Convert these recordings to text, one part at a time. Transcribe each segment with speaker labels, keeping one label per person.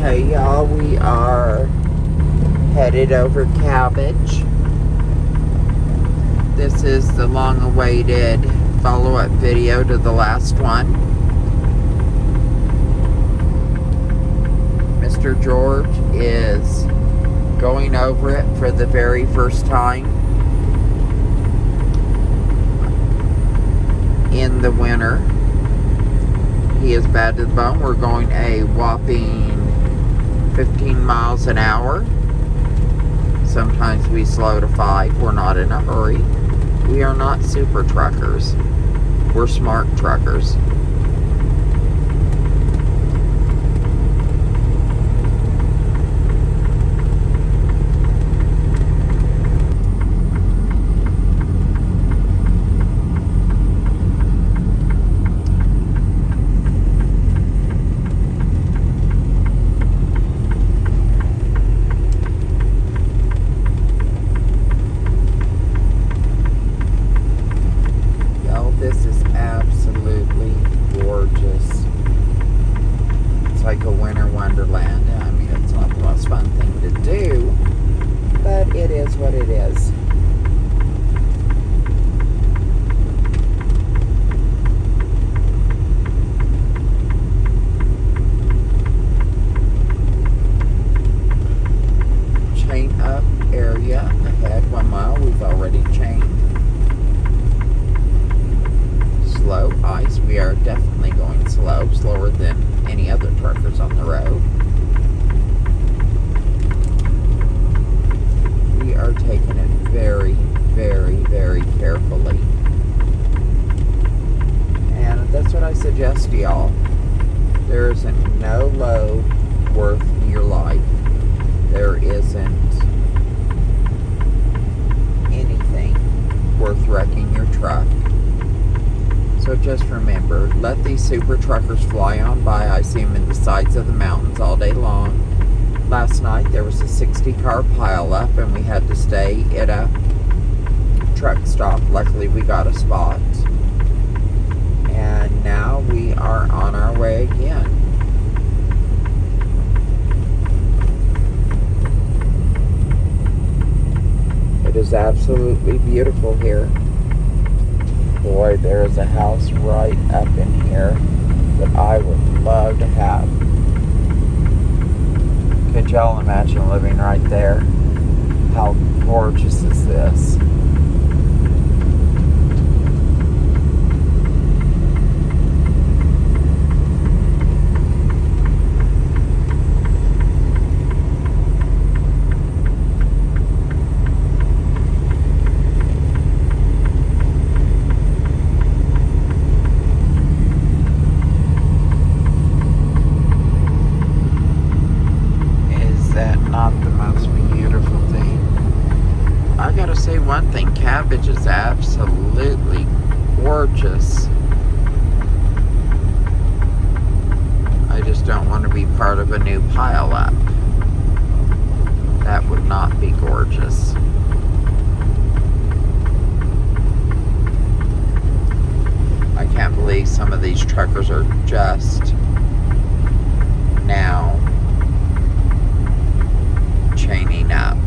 Speaker 1: Okay, y'all, we are headed over Cabbage. This is the long-awaited follow-up video to the last one. Mr. George is going over it for the very first time in the winter. He is bad to the bone. We're going a whopping 15 miles an hour. Sometimes we slow to 5. We're not in a hurry. We are not super truckers. We're smart truckers. This is absolutely gorgeous. It's like a winter wonderland. I mean, it's not the most fun thing to do, but it is what it is. Chain up area ahead, 1 mile. We've already chained. Slow ice. We are definitely going slow, slower than any other truckers on the road. We are taking it very, very, very carefully. And that's what I suggest to y'all. There isn't no load worth your life. There isn't anything worth wrecking your truck. So just remember, let these super truckers fly on by. I see them in the sides of the mountains all day long. Last night there was a 60-car pileup and we had to stay at a truck stop. Luckily we got a spot. And now we are on our way again. It is absolutely beautiful here. Boy, there is a house right up in here that I would love to have. Could y'all imagine living right there? How gorgeous is this? Say one thing, Cabbage is absolutely gorgeous. I just don't want to be part of a new pileup. That would not be gorgeous. I can't believe some of these truckers are just now chaining up.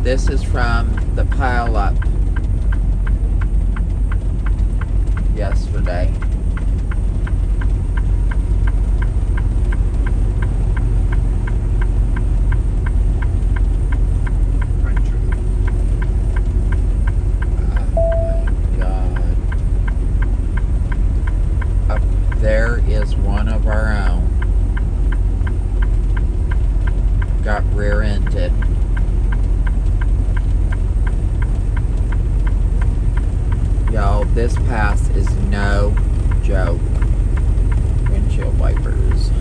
Speaker 1: This is from the pileup yesterday. Oh my God. Up there is one of our own. Got rear-ended. This pass is no joke. Windshield wipers.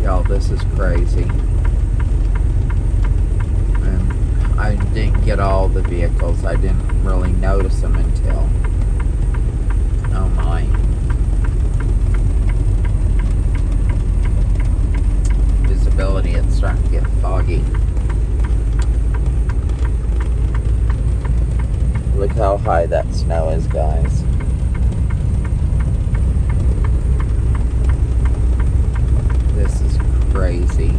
Speaker 1: Y'all, this is crazy. And I didn't get all the vehicles. I didn't really notice them until... Oh my. Visibility, it's starting to get foggy. Look how high that snow is, guys. This is crazy.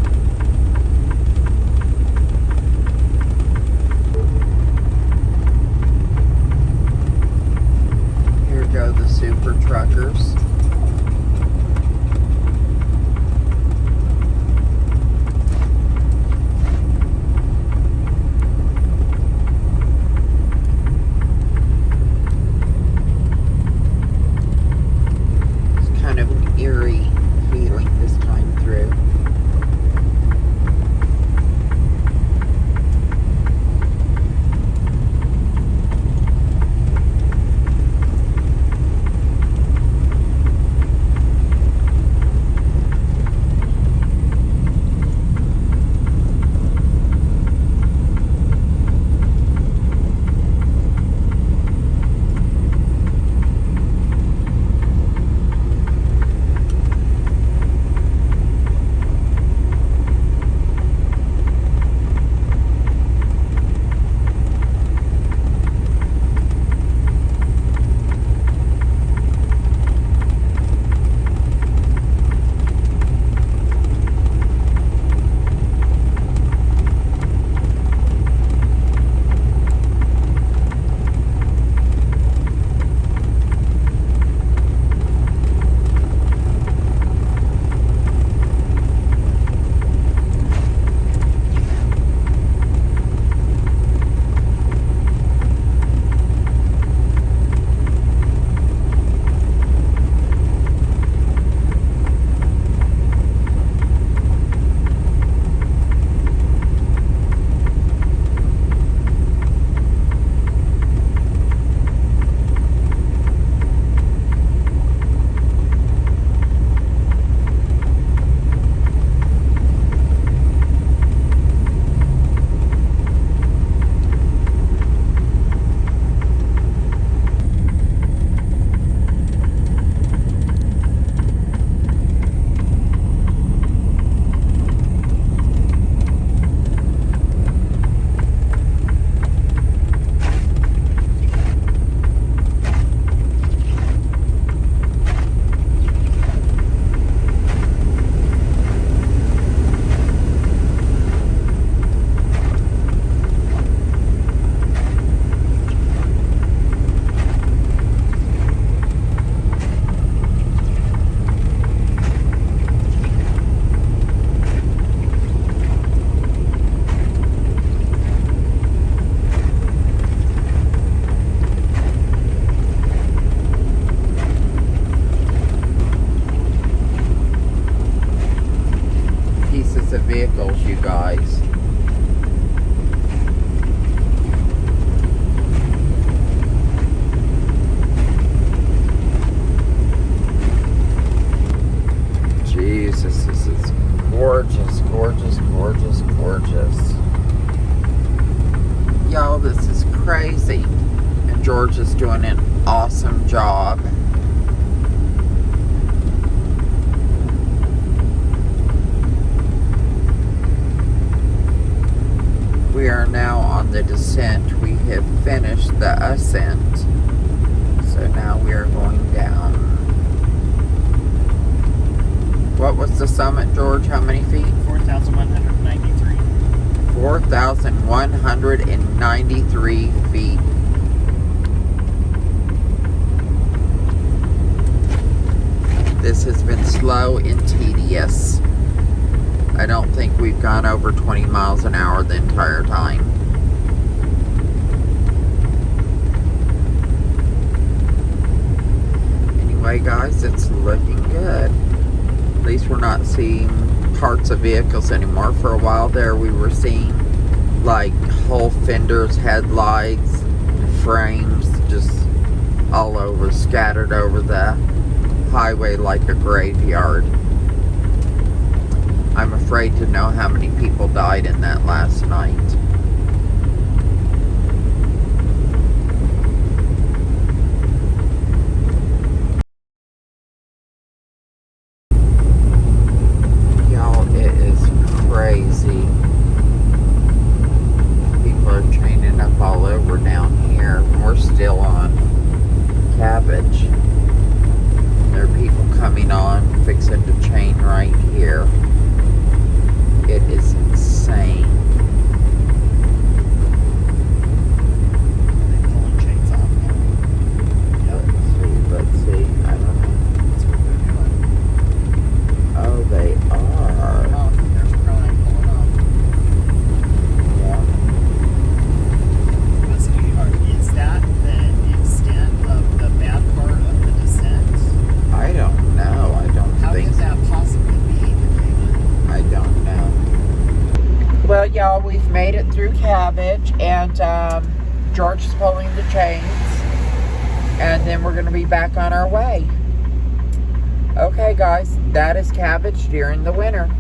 Speaker 1: Here go the super truckers. Eerie feeling this time through. Pieces of vehicles, you guys. Jesus, this is gorgeous, gorgeous, gorgeous, gorgeous. Y'all, this is crazy. And George is doing an awesome job. We are now on the descent. We have finished the ascent. So now we are going down. What was the summit, George? How many feet?
Speaker 2: 4,193.
Speaker 1: 4,193 feet. This has been slow and tedious. I don't think we've gone over 20 miles an hour the entire time. Anyway, guys, it's looking good. At least we're not seeing parts of vehicles anymore. For a while there, we were seeing like whole fenders, headlights, frames, just all over, scattered over the highway like a graveyard. I'm afraid to know how many people died in that last night. Y'all, it is crazy. People are chaining up all over down here. We're still on Cabbage. There are people coming on, fixing to chain right here. It is insane.
Speaker 2: Are they pulling chains off now? Yep.
Speaker 1: Let's see. I don't know.
Speaker 2: That's what they're doing.
Speaker 1: Oh, they are.
Speaker 2: Oh, there's crime pulling off.
Speaker 1: Yeah.
Speaker 2: Is that the extent of the bad part of the descent?
Speaker 1: I don't know. I don't
Speaker 2: How
Speaker 1: think
Speaker 2: could that possibly be, Michaela?
Speaker 1: I don't know. Well, y'all, we've made it through Cabbage, and George is pulling the chains, and then we're going to be back on our way. Okay, guys, that is Cabbage during the winter.